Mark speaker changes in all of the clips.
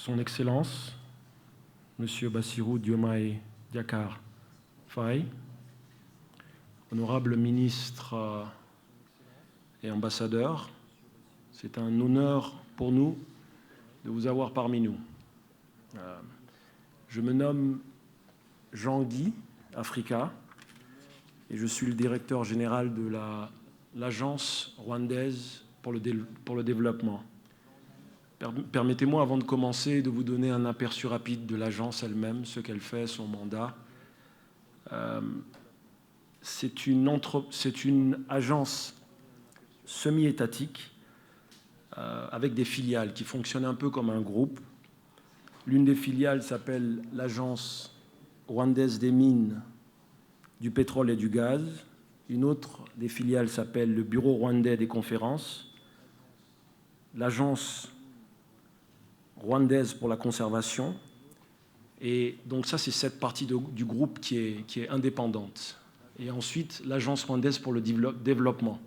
Speaker 1: Son Excellence, Monsieur Bassirou Diomaye Diakhar Faye, honorable ministre et ambassadeur, c'est un honneur pour nous de vous avoir parmi nous. Je me nomme Jean-Guy Africa et je suis le directeur général de l'Agence rwandaise pour le développement. Permettez-moi, avant de commencer, de vous donner un aperçu rapide de l'agence elle-même, ce qu'elle fait, son mandat. C'est une agence semi-étatique avec des filiales qui fonctionnent un peu comme un groupe. L'une des filiales s'appelle l'Agence rwandaise des mines, du pétrole et du gaz. Une autre des filiales s'appelle le Bureau rwandais des conférences. L'Agence rwandaise pour la conservation. Et donc ça, c'est cette partie du groupe qui est indépendante. Et ensuite, l'Agence rwandaise pour le développement.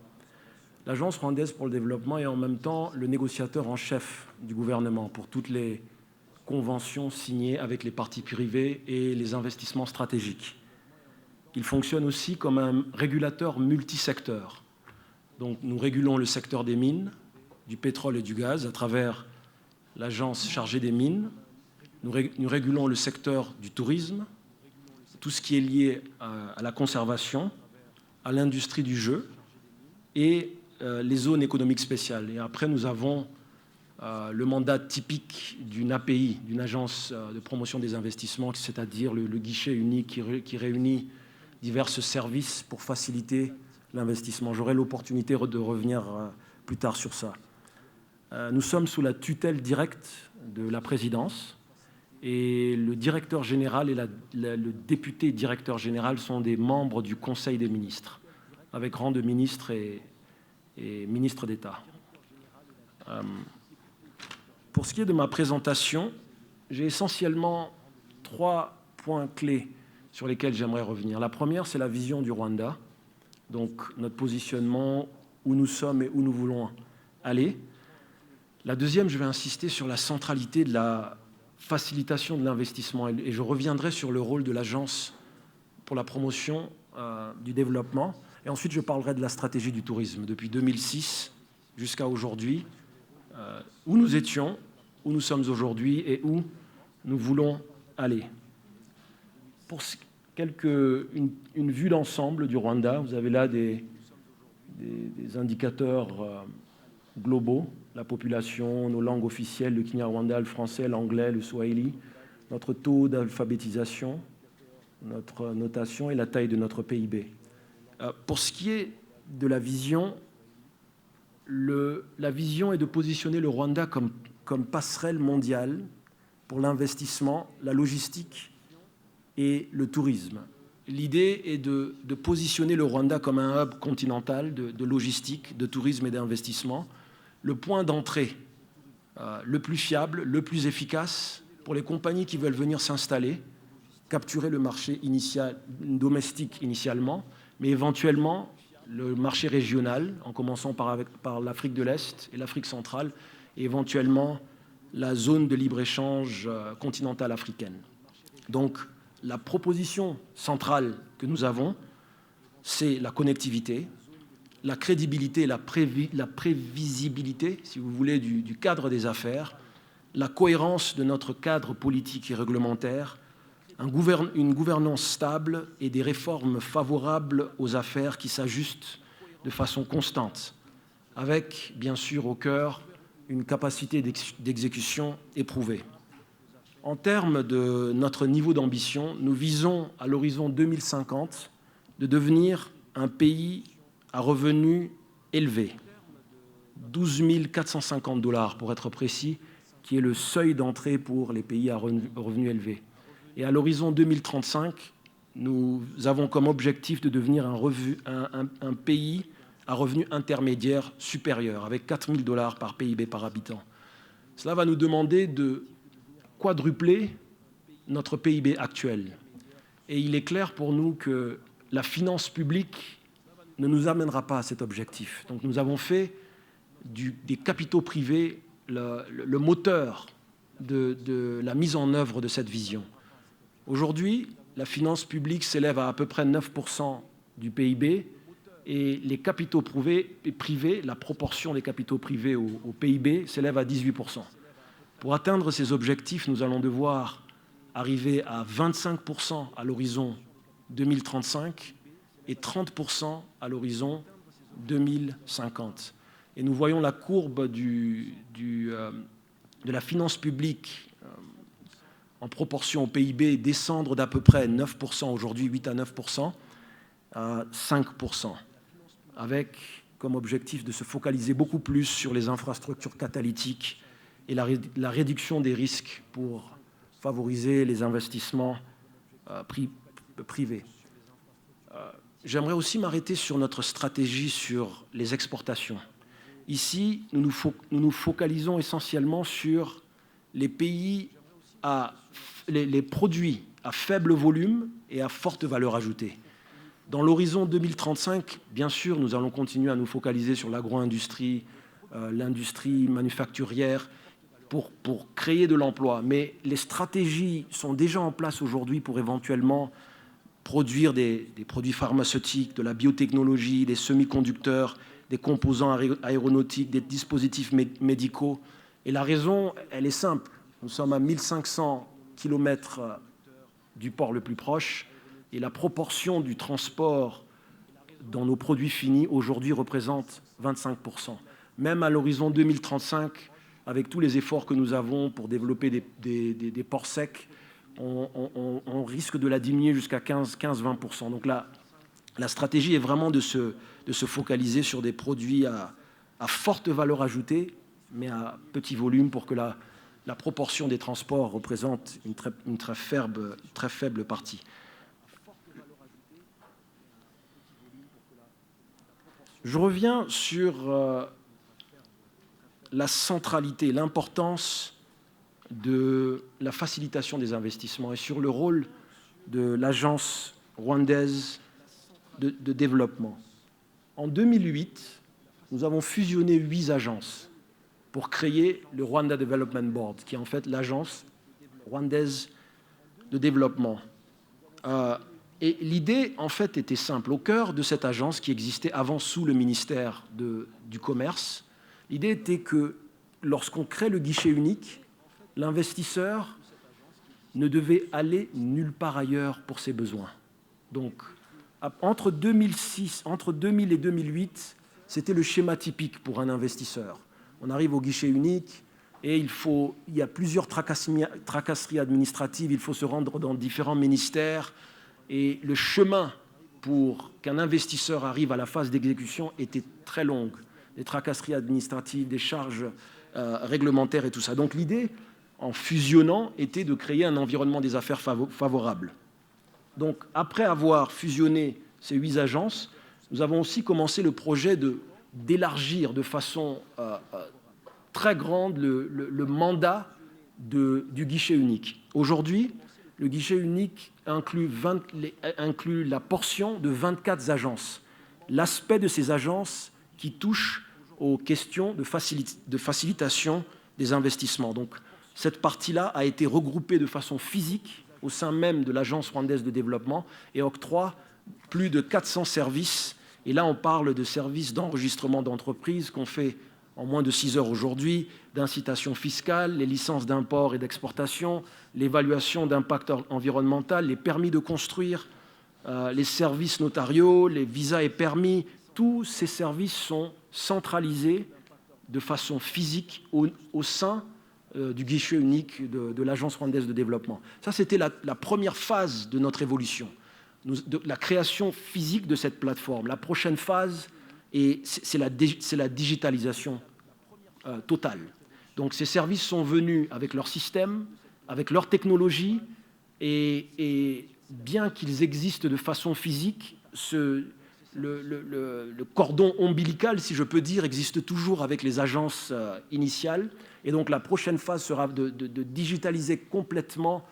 Speaker 1: L'Agence rwandaise pour le développement est en même temps le négociateur en chef du gouvernement pour toutes les conventions signées avec les parties privées et les investissements stratégiques. Il fonctionne aussi comme un régulateur multisecteur. Donc nous régulons le secteur des mines, du pétrole et du gaz à travers l'agence chargée des mines. Nous régulons le secteur du tourisme, tout ce qui est lié à la conservation, à l'industrie du jeu et les zones économiques spéciales. Et après, nous avons le mandat typique d'une API, d'une agence de promotion des investissements, c'est-à-dire le guichet unique qui réunit divers services pour faciliter l'investissement. J'aurai l'opportunité de revenir plus tard sur ça. Nous sommes sous la tutelle directe de la présidence et le directeur général et le député directeur général sont des membres du Conseil des ministres, avec rang de ministre et ministre d'État. Pour ce qui est de ma présentation, j'ai essentiellement 3 points clés sur lesquels j'aimerais revenir. La première, c'est la vision du Rwanda, donc notre positionnement, où nous sommes et où nous voulons aller. La deuxième, je vais insister sur la centralité de la facilitation de l'investissement et je reviendrai sur le rôle de l'Agence pour la promotion du développement. Et ensuite, je parlerai de la stratégie du tourisme depuis 2006 jusqu'à aujourd'hui, où nous étions, où nous sommes aujourd'hui et où nous voulons aller. Pour une vue d'ensemble du Rwanda, vous avez là des indicateurs globaux, la population, nos langues officielles, le Kinyarwanda, le français, l'anglais, le swahili, notre taux d'alphabétisation, notre notation et la taille de notre PIB. Pour ce qui est de la vision est de positionner le Rwanda comme passerelle mondiale pour l'investissement, la logistique et le tourisme. L'idée est de positionner le Rwanda comme un hub continental de logistique, de tourisme et d'investissement, le point d'entrée le plus fiable, le plus efficace pour les compagnies qui veulent venir s'installer, capturer le marché domestique initialement, mais éventuellement le marché régional, en commençant par l'Afrique de l'Est et l'Afrique centrale, et éventuellement la zone de libre-échange continentale africaine. Donc, la proposition centrale que nous avons, c'est la connectivité, la crédibilité, la prévisibilité, si vous voulez, du cadre des affaires, la cohérence de notre cadre politique et réglementaire, une gouvernance stable et des réformes favorables aux affaires qui s'ajustent de façon constante, avec, bien sûr, au cœur, une capacité d'exécution éprouvée. En termes de notre niveau d'ambition, nous visons à l'horizon 2050 de devenir un pays à revenus élevés, 12 450 $ pour être précis, qui est le seuil d'entrée pour les pays à revenus élevés. Et à l'horizon 2035, nous avons comme objectif de devenir un pays à revenus intermédiaires supérieurs, avec 4 000 $ par PIB par habitant. Cela va nous demander de quadrupler notre PIB actuel. Et il est clair pour nous que la finance publique ne nous amènera pas à cet objectif. Donc nous avons fait des capitaux privés le moteur de la mise en œuvre de cette vision. Aujourd'hui, la finance publique s'élève à peu près 9% du PIB et les capitaux privés, la proportion des capitaux privés au PIB s'élève à 18%. Pour atteindre ces objectifs, nous allons devoir arriver à 25% à l'horizon 2035 et 30% à l'horizon 2050. Et nous voyons la courbe de la finance publique en proportion au PIB descendre d'à peu près 9%, aujourd'hui 8 à 9%, à 5%, avec comme objectif de se focaliser beaucoup plus sur les infrastructures catalytiques et la réduction des risques pour favoriser les investissements privés. J'aimerais aussi m'arrêter sur notre stratégie sur les exportations. Ici, nous nous focalisons essentiellement sur les pays les produits à faible volume et à forte valeur ajoutée. Dans l'horizon 2035, bien sûr, nous allons continuer à nous focaliser sur l'agro-industrie, l'industrie manufacturière, pour créer de l'emploi. Mais les stratégies sont déjà en place aujourd'hui pour éventuellement produire des produits pharmaceutiques, de la biotechnologie, des semi-conducteurs, des composants aéronautiques, des dispositifs médicaux. Et la raison, elle est simple. Nous sommes à 1500 km du port le plus proche et la proportion du transport dans nos produits finis aujourd'hui représente 25%. Même à l'horizon 2035, avec tous les efforts que nous avons pour développer des ports secs, on risque de la diminuer jusqu'à 15-20%. Donc là, la stratégie est vraiment de se focaliser sur des produits à forte valeur ajoutée, mais à petit volume pour que la proportion des transports représente une très faible partie. Je reviens sur la centralité, l'importance de la facilitation des investissements et sur le rôle de l'Agence rwandaise de développement. En 2008, nous avons fusionné 8 agences pour créer le Rwanda Development Board, qui est en fait l'agence rwandaise de développement. Et l'idée, en fait, était simple. Au cœur de cette agence, qui existait avant sous le ministère du Commerce, l'idée était que lorsqu'on crée le guichet unique, l'investisseur ne devait aller nulle part ailleurs pour ses besoins. Donc, entre 2000 et 2008, c'était le schéma typique pour un investisseur. On arrive au guichet unique et il y a plusieurs tracasseries administratives, il faut se rendre dans différents ministères et le chemin pour qu'un investisseur arrive à la phase d'exécution était très long. Des tracasseries administratives, des charges réglementaires et tout ça. Donc l'idée, en fusionnant, était de créer un environnement des affaires favorable. Donc après avoir fusionné ces 8 agences, nous avons aussi commencé le projet d'élargir de façon très grande le mandat du guichet unique. Aujourd'hui, le guichet unique inclut la portion de 24 agences. L'aspect de ces agences qui touche aux questions de facilitation des investissements. Donc, cette partie-là a été regroupée de façon physique au sein même de l'Agence rwandaise de développement et octroie plus de 400 services. Et là, on parle de services d'enregistrement d'entreprise qu'on fait en moins de 6 heures aujourd'hui, d'incitation fiscale, les licences d'import et d'exportation, l'évaluation d'impact environnemental, les permis de construire, les services notariaux, les visas et permis. Tous ces services sont centralisés de façon physique au sein du guichet unique de l'Agence rwandaise de développement. Ça, c'était la première phase de notre évolution, la création physique de cette plateforme. La prochaine phase, c'est la digitalisation totale. Donc ces services sont venus avec leur système, avec leur technologie, et bien qu'ils existent de façon physique, le cordon ombilical, si je peux dire, existe toujours avec les agences initiales. Et donc la prochaine phase sera de digitaliser complètement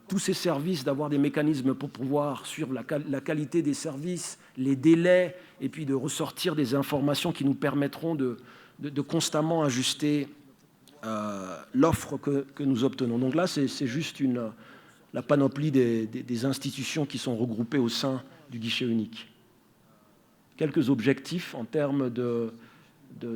Speaker 1: tous ces services, d'avoir des mécanismes pour pouvoir suivre la qualité des services, les délais, et puis de ressortir des informations qui nous permettront de constamment ajuster l'offre que nous obtenons. Donc là, c'est juste la panoplie des institutions qui sont regroupées au sein du guichet unique. Quelques objectifs en termes de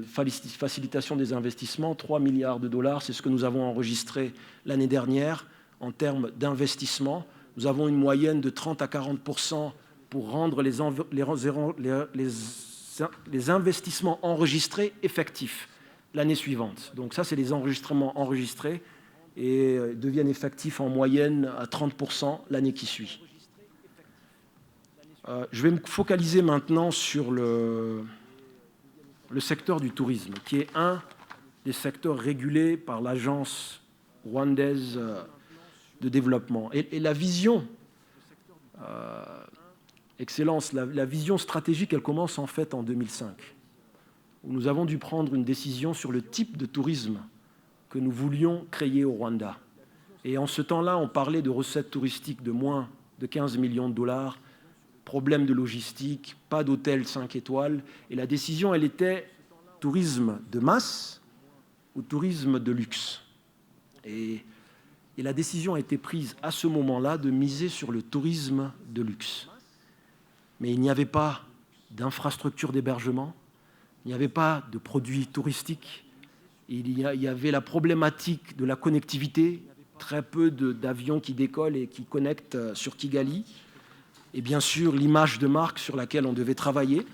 Speaker 1: facilitation des investissements, 3 milliards de dollars, c'est ce que nous avons enregistré l'année dernière. En termes d'investissement, nous avons une moyenne de 30 à 40% pour rendre les investissements enregistrés effectifs l'année suivante. Donc ça, c'est les enregistrements enregistrés et deviennent effectifs en moyenne à 30% l'année qui suit. Je vais me focaliser maintenant sur le secteur du tourisme, qui est un des secteurs régulés par l'Agence rwandaise de développement. Et la vision, Excellence, la vision stratégique, elle commence en fait en 2005, où nous avons dû prendre une décision sur le type de tourisme que nous voulions créer au Rwanda. Et en ce temps-là, on parlait de recettes touristiques de moins de 15 millions de dollars, problème de logistique, pas d'hôtel 5 étoiles. Et la décision, elle était tourisme de masse ou tourisme de luxe. Et la décision a été prise à ce moment-là de miser sur le tourisme de luxe. Mais il n'y avait pas d'infrastructure d'hébergement, il n'y avait pas de produits touristiques, il y avait la problématique de la connectivité, très peu d'avions qui décollent et qui connectent sur Kigali, et bien sûr l'image de marque sur laquelle on devait travailler.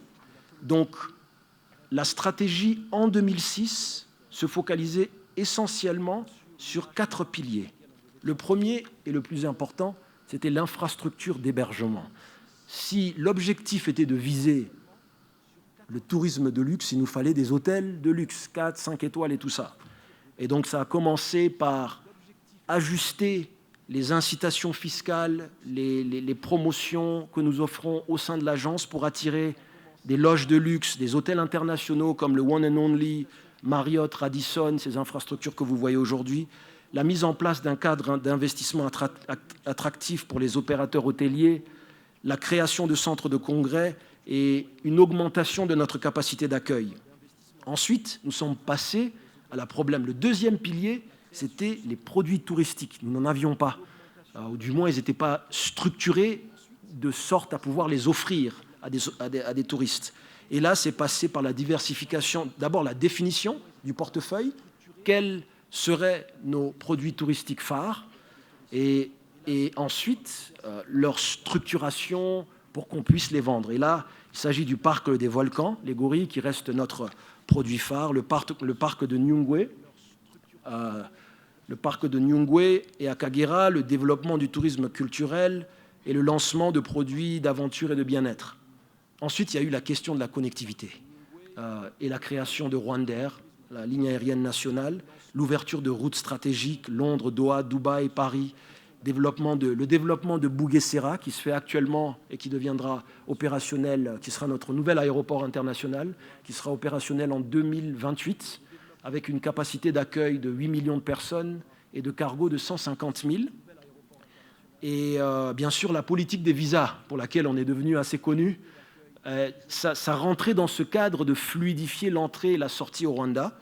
Speaker 1: Donc la stratégie en 2006 se focalisait essentiellement sur 4 piliers. Le premier et le plus important, c'était l'infrastructure d'hébergement. Si l'objectif était de viser le tourisme de luxe, il nous fallait des hôtels de luxe, 4, 5 étoiles et tout ça. Et donc ça a commencé par ajuster les incitations fiscales, les promotions que nous offrons au sein de l'agence pour attirer des loges de luxe, des hôtels internationaux comme le One and Only, Marriott, Radisson, ces infrastructures que vous voyez aujourd'hui, la mise en place d'un cadre d'investissement attractif pour les opérateurs hôteliers, la création de centres de congrès et une augmentation de notre capacité d'accueil. Ensuite, nous sommes passés à la problème. Le deuxième pilier, c'était les produits touristiques. Nous n'en avions pas, ou du moins ils n'étaient pas structurés de sorte à pouvoir les offrir à des touristes. Et là, c'est passé par la diversification, d'abord la définition du portefeuille, quels seraient nos produits touristiques phares, et ensuite leur structuration pour qu'on puisse les vendre. Et là, il s'agit du parc des volcans, les gorilles, qui reste notre produit phare, le parc de Nyungwe, et à Kagera, le développement du tourisme culturel et le lancement de produits d'aventure et de bien-être. Ensuite, il y a eu la question de la connectivité et la création de Rwandair, la ligne aérienne nationale, l'ouverture de routes stratégiques, Londres, Doha, Dubaï, Paris, le développement de Bugesera qui se fait actuellement et qui deviendra opérationnel, qui sera notre nouvel aéroport international, qui sera opérationnel en 2028, avec une capacité d'accueil de 8 millions de personnes et de cargo de 150 000. Et bien sûr, la politique des visas, pour laquelle on est devenu assez connu, ça rentrait dans ce cadre de fluidifier l'entrée et la sortie au Rwanda.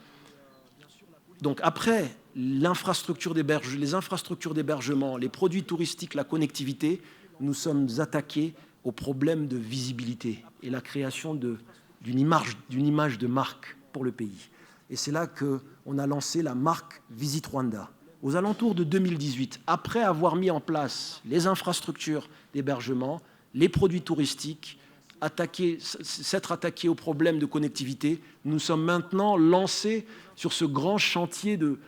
Speaker 1: Donc après les infrastructures d'hébergement, les produits touristiques, la connectivité, nous sommes attaqués au problème de visibilité et la création d'une image de marque pour le pays. Et c'est là qu'on a lancé la marque Visit Rwanda. Aux alentours de 2018, après avoir mis en place les infrastructures d'hébergement, les produits touristiques, s'être attaqués au problème de connectivité, nous sommes maintenant lancés sur ce grand chantier de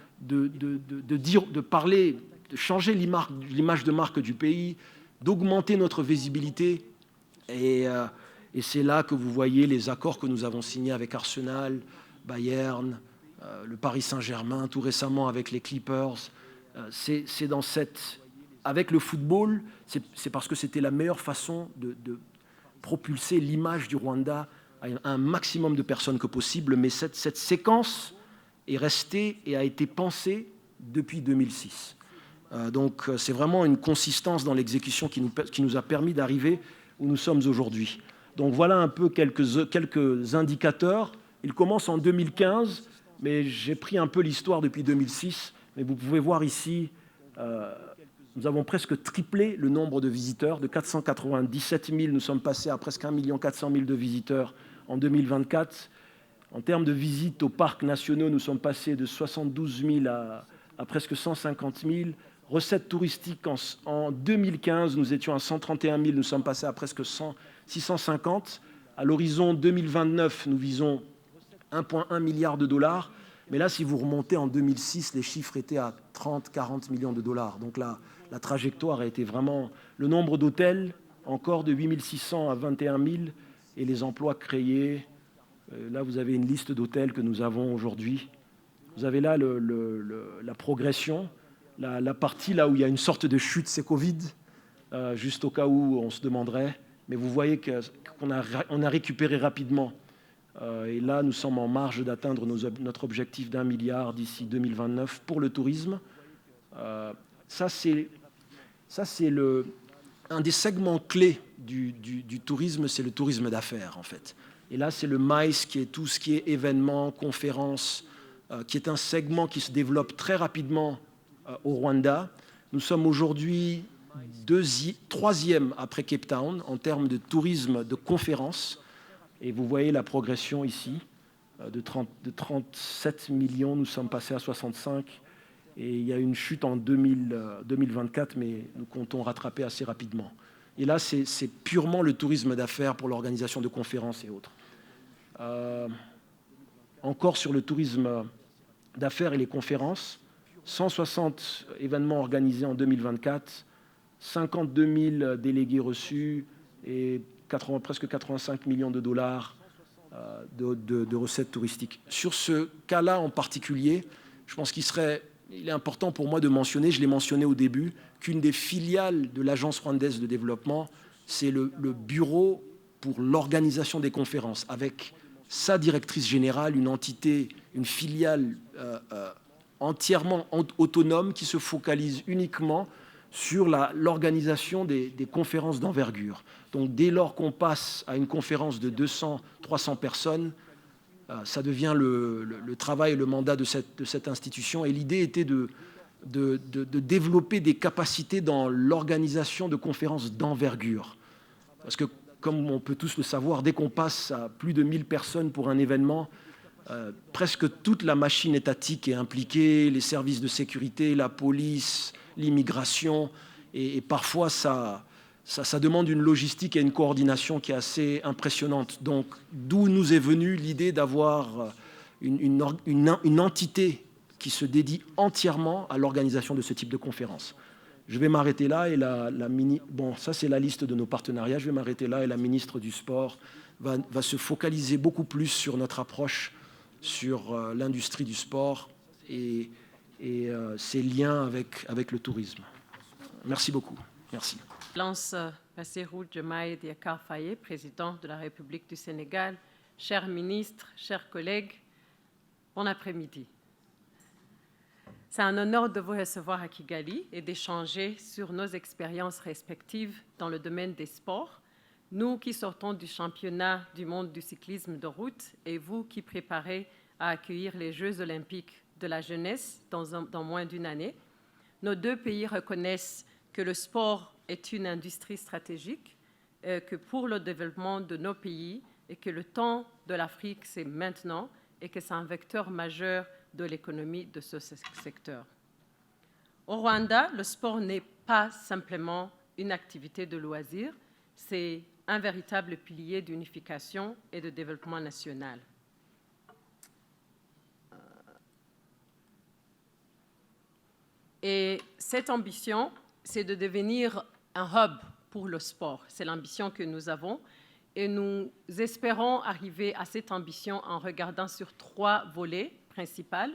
Speaker 1: parler, de changer l'image de marque du pays, d'augmenter notre visibilité. Et c'est là que vous voyez les accords que nous avons signés avec Arsenal, Bayern, le Paris Saint-Germain, tout récemment avec les Clippers. Avec le football, c'est parce que c'était la meilleure façon de propulser l'image du Rwanda à un maximum de personnes que possible. Mais cette séquence est restée et a été pensée depuis 2006. Donc c'est vraiment une consistance dans l'exécution qui nous a permis d'arriver où nous sommes aujourd'hui. Donc voilà un peu quelques indicateurs. Il commence en 2015 mais j'ai pris un peu l'histoire depuis 2006. Mais vous pouvez voir ici, nous avons presque triplé le nombre de visiteurs. De 497 000, nous sommes passés à presque 1 400 000 de visiteurs en 2024. En termes de visites aux parcs nationaux, nous sommes passés de 72 000 à presque 150 000. Recettes touristiques, en 2015, nous étions à 131 000, nous sommes passés à presque 650. À l'horizon 2029, nous visons 1,1 milliard de dollars. Mais là, si vous remontez en 2006, les chiffres étaient à 30-40 millions de dollars. Donc là, la trajectoire a été vraiment... Le nombre d'hôtels, encore de 8 600 à 21 000, et les emplois créés. Là, vous avez une liste d'hôtels que nous avons aujourd'hui. Vous avez là la progression. La partie là où il y a une sorte de chute, c'est Covid, juste au cas où on se demanderait. Mais vous voyez qu'on a récupéré rapidement. Et là, nous sommes en marge d'atteindre notre objectif d'1 milliard d'ici 2029 pour le tourisme. Ça, c'est un des segments clés du tourisme, c'est le tourisme d'affaires, en fait. Et là, c'est le MICE, qui est tout ce qui est événements, conférences, qui est un segment qui se développe très rapidement au Rwanda. Nous sommes aujourd'hui troisième après Cape Town en termes de tourisme de conférences. Et vous voyez la progression ici, de 37 millions, nous sommes passés à 65. Et il y a une chute en 2024, mais nous comptons rattraper assez rapidement. Et là, c'est purement le tourisme d'affaires pour l'organisation de conférences et autres. Encore sur le tourisme d'affaires et les conférences, 160 événements organisés en 2024, 52 000 délégués reçus et presque 85 millions de dollars de recettes touristiques. Sur ce cas-là en particulier, je pense qu'il est important pour moi de mentionner, je l'ai mentionné au début, qu'une des filiales de l'Agence rwandaise de développement, c'est le bureau pour l'organisation des conférences, avec sa directrice générale, une entité, une filiale entièrement autonome qui se focalise uniquement sur l'organisation des conférences d'envergure. Donc dès lors qu'on passe à une conférence de 200-300 personnes, ça devient le travail et le mandat de cette institution. Et l'idée était de développer des capacités dans l'organisation de conférences d'envergure. Parce que, comme on peut tous le savoir, dès qu'on passe à plus de 1000 personnes pour un événement, presque toute la machine étatique est impliquée, les services de sécurité, la police, l'immigration, et parfois ça demande une logistique et une coordination qui est assez impressionnante. Donc, d'où nous est venue l'idée d'avoir une entité qui se dédie entièrement à l'organisation de ce type de conférence. Je vais m'arrêter là, et ça c'est la liste de nos partenariats, je vais m'arrêter là, et la ministre du Sport va se focaliser beaucoup plus sur notre approche sur l'industrie du sport et ses liens avec le tourisme. Merci beaucoup. Merci.
Speaker 2: Lance Bassirou Diomaye Diakhar Faye, président de la République du Sénégal, chers ministres, chers collègues, bon après-midi. C'est un honneur de vous recevoir à Kigali et d'échanger sur nos expériences respectives dans le domaine des sports, nous qui sortons du championnat du monde du cyclisme de route et vous qui préparez à accueillir les Jeux olympiques de la jeunesse dans moins d'une année. Nos deux pays reconnaissent que le sport est une industrie stratégique, que pour le développement de nos pays et que le temps de l'Afrique, c'est maintenant et que c'est un vecteur majeur de l'économie de ce secteur. Au Rwanda, le sport n'est pas simplement une activité de loisir, c'est un véritable pilier d'unification et de développement national. Et cette ambition, c'est de devenir un hub pour le sport. C'est l'ambition que nous avons. Et nous espérons arriver à cette ambition en regardant sur 3 volets principaux.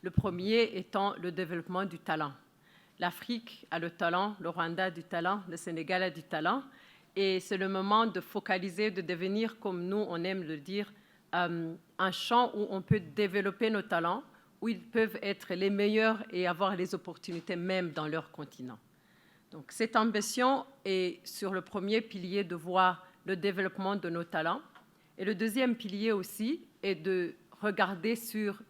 Speaker 2: Le premier étant le développement du talent. L'Afrique a le talent, le Rwanda a du talent, le Sénégal a du talent. Et c'est le moment de focaliser, de devenir, comme nous, on aime le dire, un champ où on peut développer nos talents, où ils peuvent être les meilleurs et avoir les opportunités même dans leur continent. Donc, cette ambition est sur le premier pilier de voir le développement de nos talents. Et le deuxième pilier aussi est de regarder sur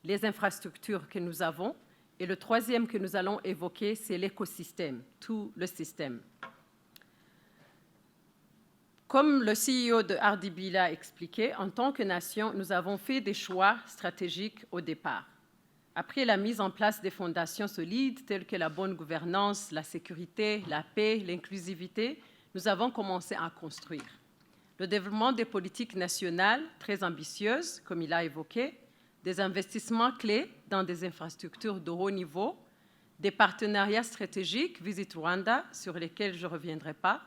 Speaker 2: les infrastructures que nous avons. Et le troisième que nous allons évoquer, c'est l'écosystème, tout le système. Comme le CEO de RDB l'a expliqué, en tant que nation, nous avons fait des choix stratégiques au départ. Après la mise en place des fondations solides telles que la bonne gouvernance, la sécurité, la paix, l'inclusivité, nous avons commencé à construire. Le développement des politiques nationales très ambitieuses, comme il a évoqué, des investissements clés dans des infrastructures de haut niveau, des partenariats stratégiques, Visit Rwanda, sur lesquels je ne reviendrai pas,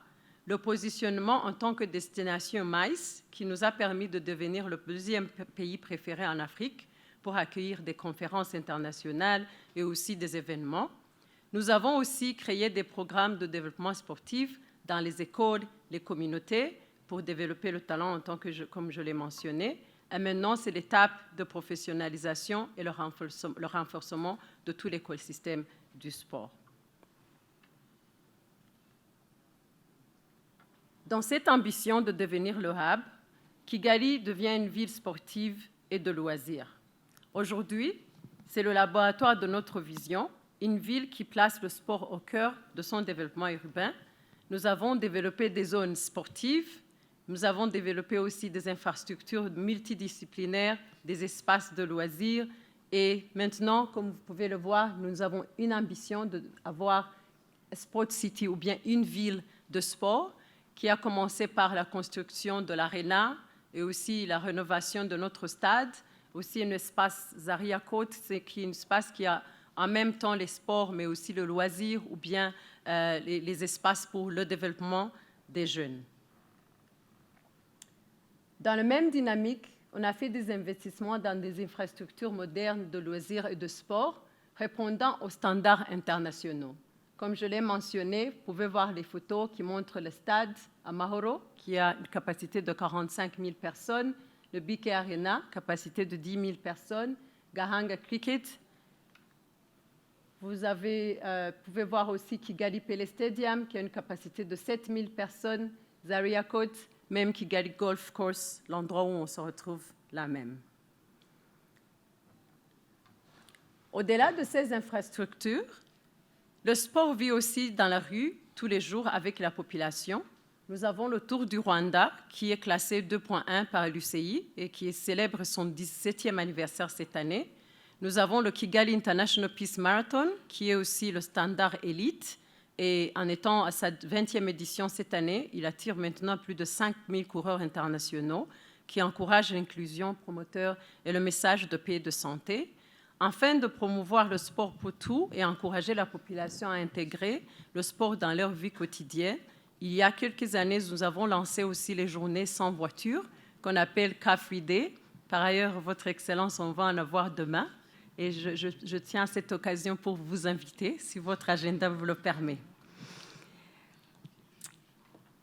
Speaker 2: le positionnement en tant que destination MICE, qui nous a permis de devenir le deuxième pays préféré en Afrique pour accueillir des conférences internationales et aussi des événements. Nous avons aussi créé des programmes de développement sportif dans les écoles, les communautés, pour développer le talent comme je l'ai mentionné. Et maintenant, c'est l'étape de professionnalisation et le renforcement de tout l'écosystème du sport. Dans cette ambition de devenir le hub, Kigali devient une ville sportive et de loisirs. Aujourd'hui, c'est le laboratoire de notre vision, une ville qui place le sport au cœur de son développement urbain. Nous avons développé des zones sportives, nous avons développé aussi des infrastructures multidisciplinaires, des espaces de loisirs et maintenant, comme vous pouvez le voir, nous avons une ambition d'avoir Sport City ou bien une ville de sport qui a commencé par la construction de l'aréna et aussi la rénovation de notre stade, aussi un espace Zaria Court, qui est un espace qui a en même temps les sports, mais aussi le loisir ou bien les espaces pour le développement des jeunes. Dans la même dynamique, on a fait des investissements dans des infrastructures modernes de loisirs et de sport répondant aux standards internationaux. Comme je l'ai mentionné, vous pouvez voir les photos qui montrent le stade à Mahoro, qui a une capacité de 45 000 personnes, le BK Arena, capacité de 10 000 personnes, Gahanga Cricket. Vous pouvez voir aussi Kigali Pele Stadium, qui a une capacité de 7 000 personnes, Zaria Court, même Kigali Golf Course, l'endroit où on se retrouve là même. Au-delà de ces infrastructures, le sport vit aussi dans la rue tous les jours avec la population. Nous avons le Tour du Rwanda qui est classé 2.1 par l'UCI et qui célèbre son 17e anniversaire cette année. Nous avons le Kigali International Peace Marathon qui est aussi le standard élite et en étant à sa 20e édition cette année, il attire maintenant plus de 5 000 coureurs internationaux qui encouragent l'inclusion, promoteur et le message de paix et de santé. Afin de promouvoir le sport pour tous et encourager la population à intégrer le sport dans leur vie quotidienne, il y a quelques années, nous avons lancé aussi les journées sans voiture, qu'on appelle Car Free Day. Par ailleurs, Votre Excellence, on va en avoir demain. Et je tiens à cette occasion pour vous inviter, si votre agenda vous le permet.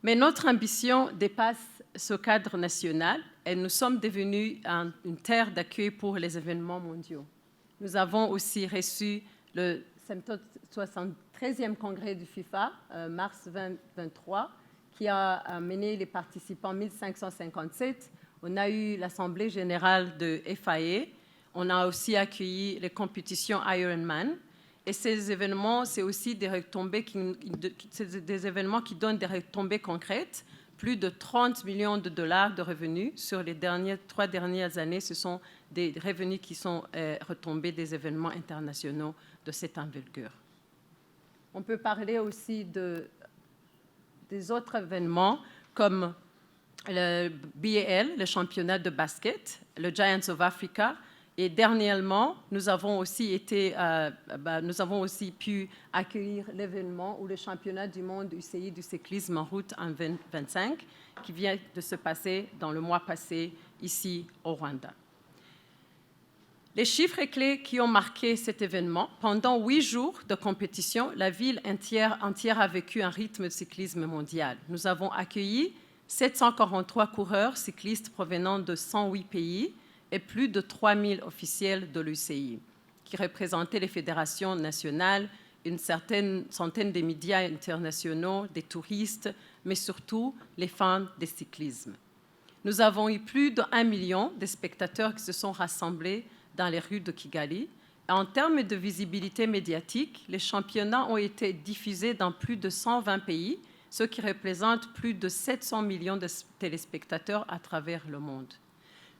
Speaker 2: Mais notre ambition dépasse ce cadre national et nous sommes devenus une terre d'accueil pour les événements mondiaux. Nous avons aussi reçu le 73e congrès du FIFA, mars 2023, qui a amené les participants 1557. On a eu l'Assemblée générale de FIA. On a aussi accueilli les compétitions Ironman. Et ces événements, c'est aussi des retombées des événements qui donnent des retombées concrètes. Plus de 30 millions de dollars de revenus sur les 3 dernières années. Ce sont des revenus qui sont retombés des événements internationaux de cette envergure. On peut parler aussi des autres événements comme le BAL, le championnat de basket, le Giants of Africa. Et dernièrement, nous avons aussi pu accueillir l'événement ou le championnat du monde UCI du cyclisme en route en 2025 qui vient de se passer dans le mois passé ici au Rwanda. Les chiffres clés qui ont marqué cet événement, pendant 8 jours de compétition, la ville entière a vécu un rythme de cyclisme mondial. Nous avons accueilli 743 coureurs cyclistes provenant de 108 pays et plus de 3000 officiels de l'UCI, qui représentaient les fédérations nationales, une certaine centaine de médias internationaux, des touristes, mais surtout les fans des cyclismes. Nous avons eu plus d'1 million de spectateurs qui se sont rassemblés dans les rues de Kigali. En termes de visibilité médiatique, les championnats ont été diffusés dans plus de 120 pays, ce qui représente plus de 700 millions de téléspectateurs à travers le monde.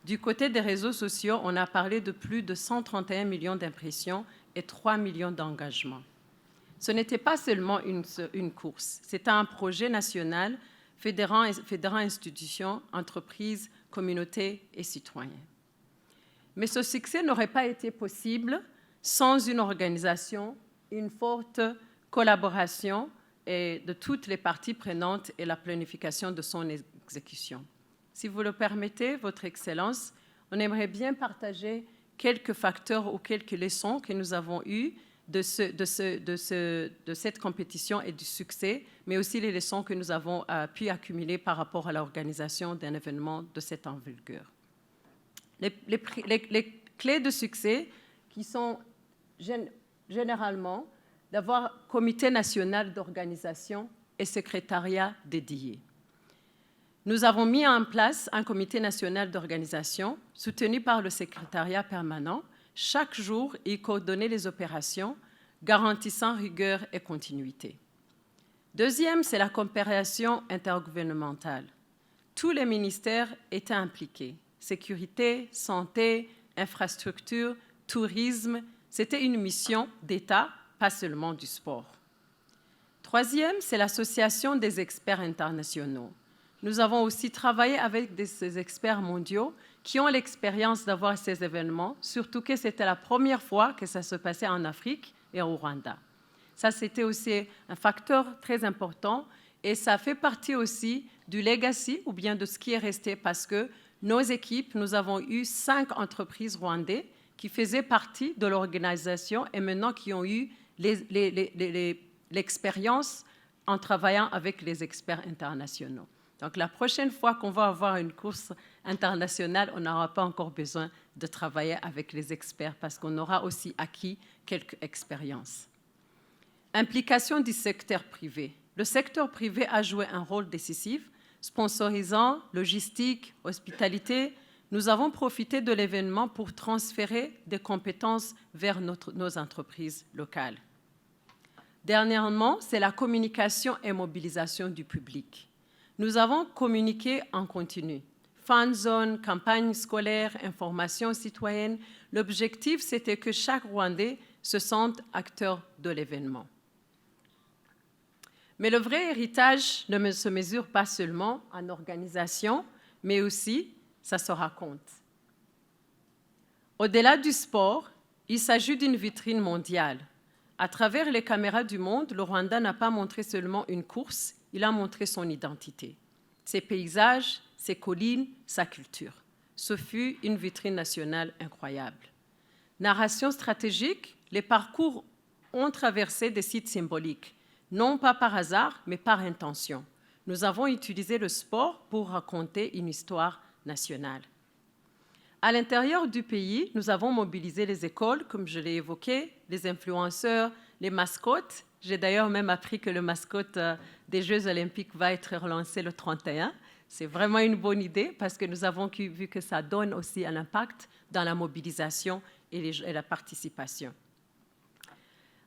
Speaker 2: Du côté des réseaux sociaux, on a parlé de plus de 131 millions d'impressions et 3 millions d'engagements. Ce n'était pas seulement une course, c'était un projet national fédérant institutions, entreprises, communautés et citoyens. Mais ce succès n'aurait pas été possible sans une organisation, une forte collaboration de toutes les parties prenantes et la planification de son exécution. Si vous le permettez, Votre Excellence, on aimerait bien partager quelques facteurs ou quelques leçons que nous avons eues de cette compétition et du succès, mais aussi les leçons que nous avons pu accumuler par rapport à l'organisation d'un événement de cette envergure. Les clés de succès qui sont généralement d'avoir un comité national d'organisation et secrétariat dédié. Nous avons mis en place un comité national d'organisation soutenu par le secrétariat permanent. Chaque jour, il coordonnait les opérations, garantissant rigueur et continuité. Deuxième, c'est la coopération intergouvernementale. Tous les ministères étaient impliqués. Sécurité, santé, infrastructure, tourisme, c'était une mission d'État, pas seulement du sport. Troisième, c'est l'association des experts internationaux. Nous avons aussi travaillé avec des experts mondiaux qui ont l'expérience d'avoir ces événements, surtout que c'était la première fois que ça se passait en Afrique et au Rwanda. Ça, c'était aussi un facteur très important et ça fait partie aussi du legacy ou bien de ce qui est resté parce que nos équipes, nous avons eu 5 entreprises rwandaises qui faisaient partie de l'organisation et maintenant qui ont eu l'expérience en travaillant avec les experts internationaux. Donc, la prochaine fois qu'on va avoir une course internationale, on n'aura pas encore besoin de travailler avec les experts parce qu'on aura aussi acquis quelques expériences. Implication du secteur privé. Le secteur privé a joué un rôle décisif, sponsorisant, logistique, hospitalité. Nous avons profité de l'événement pour transférer des compétences vers nos entreprises locales. Dernièrement, c'est la communication et mobilisation du public. Nous avons communiqué en continu. Fan zone, campagne scolaire, information citoyenne. L'objectif, c'était que chaque Rwandais se sente acteur de l'événement. Mais le vrai héritage ne se mesure pas seulement en organisation, mais aussi, ça se raconte. Au-delà du sport, il s'agit d'une vitrine mondiale. À travers les caméras du monde, le Rwanda n'a pas montré seulement une course, il a montré son identité, ses paysages, ses collines, sa culture. Ce fut une vitrine nationale incroyable. Narration stratégique, les parcours ont traversé des sites symboliques, non pas par hasard, mais par intention. Nous avons utilisé le sport pour raconter une histoire nationale. À l'intérieur du pays, nous avons mobilisé les écoles, comme je l'ai évoqué, les influenceurs, les mascottes. J'ai d'ailleurs même appris que le mascotte des Jeux olympiques va être relancé le 31. C'est vraiment une bonne idée parce que nous avons vu que ça donne aussi un impact dans la mobilisation et la participation.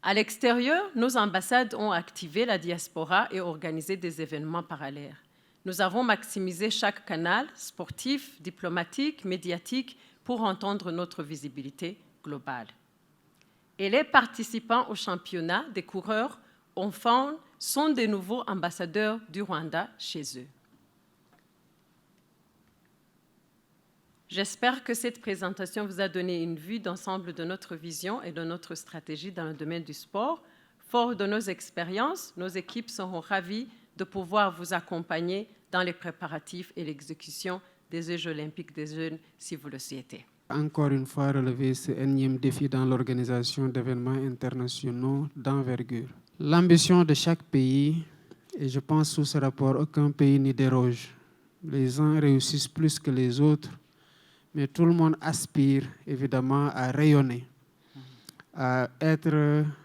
Speaker 2: À l'extérieur, nos ambassades ont activé la diaspora et organisé des événements parallèles. Nous avons maximisé chaque canal sportif, diplomatique, médiatique pour entendre notre visibilité globale. Et les participants au championnat des coureurs enfants sont de nouveaux ambassadeurs du Rwanda chez eux. J'espère que cette présentation vous a donné une vue d'ensemble de notre vision et de notre stratégie dans le domaine du sport. Fort de nos expériences, nos équipes seront ravies de pouvoir vous accompagner dans les préparatifs et l'exécution des Jeux olympiques des jeunes, si vous le souhaitez.
Speaker 3: Encore une fois, relever ce énième défi dans l'organisation d'événements internationaux d'envergure. L'ambition de chaque pays, et je pense sous ce rapport, aucun pays n'y déroge. Les uns réussissent plus que les autres, mais tout le monde aspire évidemment à rayonner, à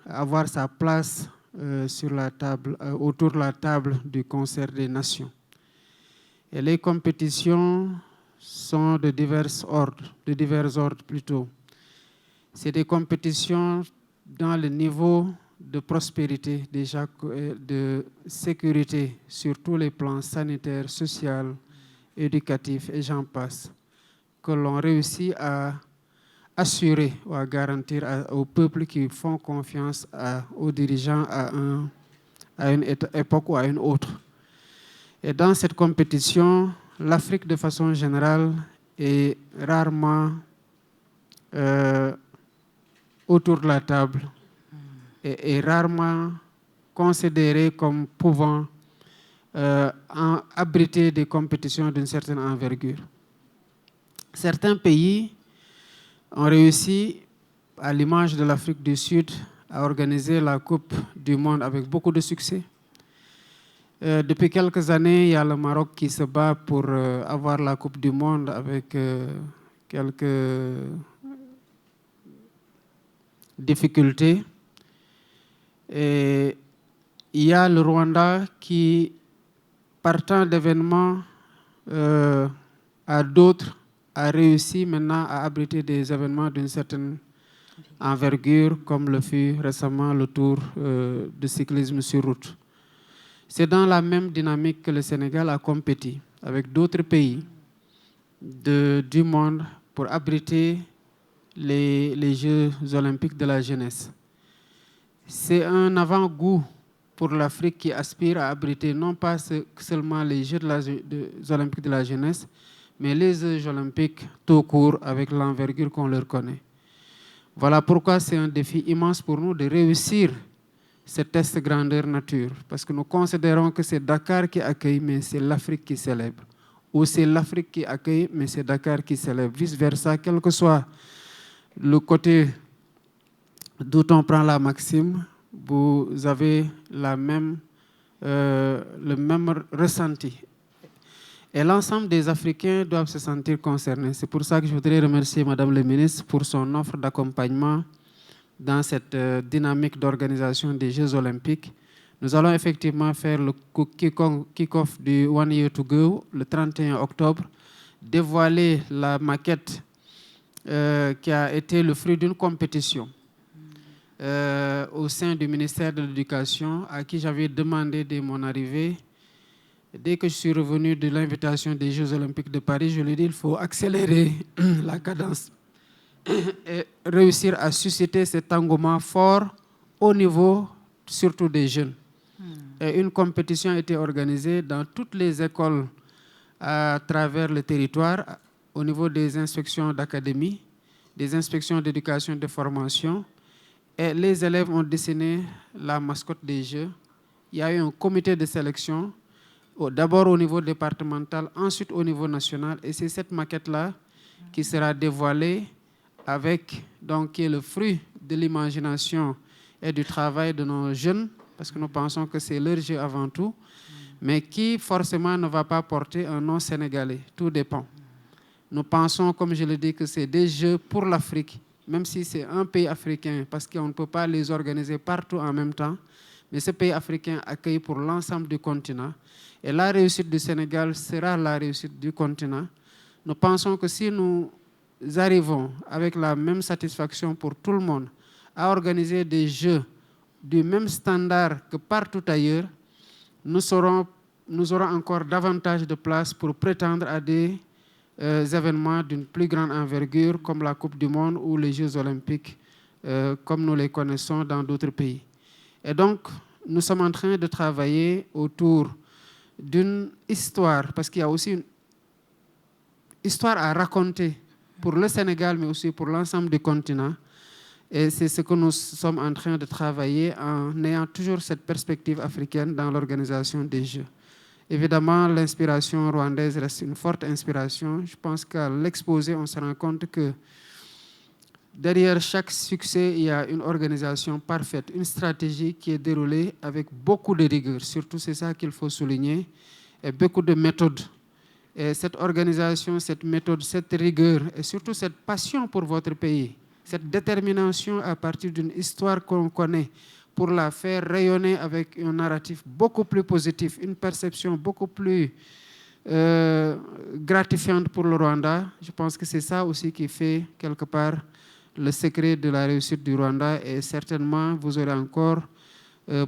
Speaker 3: avoir sa place sur la table, autour de la table du concert des nations. Et les compétitions sont de divers ordres plutôt. C'est des compétitions dans le niveau de prospérité, déjà de sécurité sur tous les plans sanitaires, social, éducatif et j'en passe, que l'on réussit à assurer ou à garantir aux peuples qui font confiance aux dirigeants à une époque ou à une autre. Et dans cette compétition, l'Afrique de façon générale est rarement autour de la table et est rarement considérée comme pouvant abriter des compétitions d'une certaine envergure. Certains pays ont réussi, à l'image de l'Afrique du Sud, à organiser la Coupe du Monde avec beaucoup de succès. Depuis quelques années, il y a le Maroc qui se bat pour avoir la Coupe du Monde avec quelques difficultés. Et il y a le Rwanda qui, partant d'événements à d'autres, a réussi maintenant à abriter des événements d'une certaine envergure, comme le fut récemment le Tour de cyclisme sur route. C'est dans la même dynamique que le Sénégal a compéti avec d'autres pays du monde pour abriter les Jeux olympiques de la jeunesse. C'est un avant-goût pour l'Afrique qui aspire à abriter non pas seulement les Jeux olympiques de la jeunesse, mais les Jeux olympiques tout court avec l'envergure qu'on leur connaît. Voilà pourquoi c'est un défi immense pour nous de réussir ce test grandeur nature, parce que nous considérons que c'est Dakar qui accueille, mais c'est l'Afrique qui célèbre. Ou c'est l'Afrique qui accueille, mais c'est Dakar qui célèbre. Vice-versa, quel que soit le côté d'où on prend la maxime, vous avez le même ressenti. Et l'ensemble des Africains doivent se sentir concernés. C'est pour ça que je voudrais remercier Madame le ministre pour son offre d'accompagnement dans cette dynamique d'organisation des Jeux olympiques. Nous allons effectivement faire le kick-off du One Year to Go le 31 octobre, dévoiler la maquette qui a été le fruit d'une compétition au sein du ministère de l'Éducation, à qui j'avais demandé dès mon arrivée. Dès que je suis revenu de l'invitation des Jeux olympiques de Paris, je lui ai dit qu'il faut accélérer la cadence et réussir à susciter cet engouement fort au niveau surtout des jeunes. Et une compétition a été organisée dans toutes les écoles à travers le territoire, au niveau des inspections d'académie, des inspections d'éducation et de formation. Et les élèves ont dessiné la mascotte des Jeux. Il y a eu un comité de sélection, d'abord au niveau départemental, ensuite au niveau national. Et c'est cette maquette-là qui sera dévoilée avec, donc, qui est le fruit de l'imagination et du travail de nos jeunes, parce que nous pensons que c'est leur jeu avant tout, mais qui forcément ne va pas porter un nom sénégalais. Tout dépend. Nous pensons, comme je le dis, que c'est des jeux pour l'Afrique, même si c'est un pays africain, parce qu'on ne peut pas les organiser partout en même temps, mais ce pays africain accueille pour l'ensemble du continent. Et la réussite du Sénégal sera la réussite du continent. Nous pensons que si nous arrivons avec la même satisfaction pour tout le monde à organiser des jeux du même standard que partout ailleurs, nous aurons encore davantage de place pour prétendre à des événements d'une plus grande envergure comme la Coupe du Monde ou les Jeux olympiques comme nous les connaissons dans d'autres pays. Et donc, nous sommes en train de travailler autour d'une histoire, parce qu'il y a aussi une histoire à raconter pour le Sénégal, mais aussi pour l'ensemble du continent. Et c'est ce que nous sommes en train de travailler en ayant toujours cette perspective africaine dans l'organisation des Jeux. Évidemment, l'inspiration rwandaise reste une forte inspiration. Je pense qu'à l'exposé, on se rend compte que derrière chaque succès, il y a une organisation parfaite, une stratégie qui est déroulée avec beaucoup de rigueur. Surtout, c'est ça qu'il faut souligner, et beaucoup de méthodes. Et cette organisation, cette méthode, cette rigueur, et surtout cette passion pour votre pays, cette détermination à partir d'une histoire qu'on connaît, pour la faire rayonner avec un narratif beaucoup plus positif, une perception beaucoup plus gratifiante pour le Rwanda. Je pense que c'est ça aussi qui fait quelque part le secret de la réussite du Rwanda et certainement vous aurez encore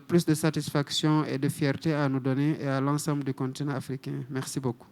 Speaker 3: plus de satisfaction et de fierté à nous donner et à l'ensemble du continent africain. Merci beaucoup.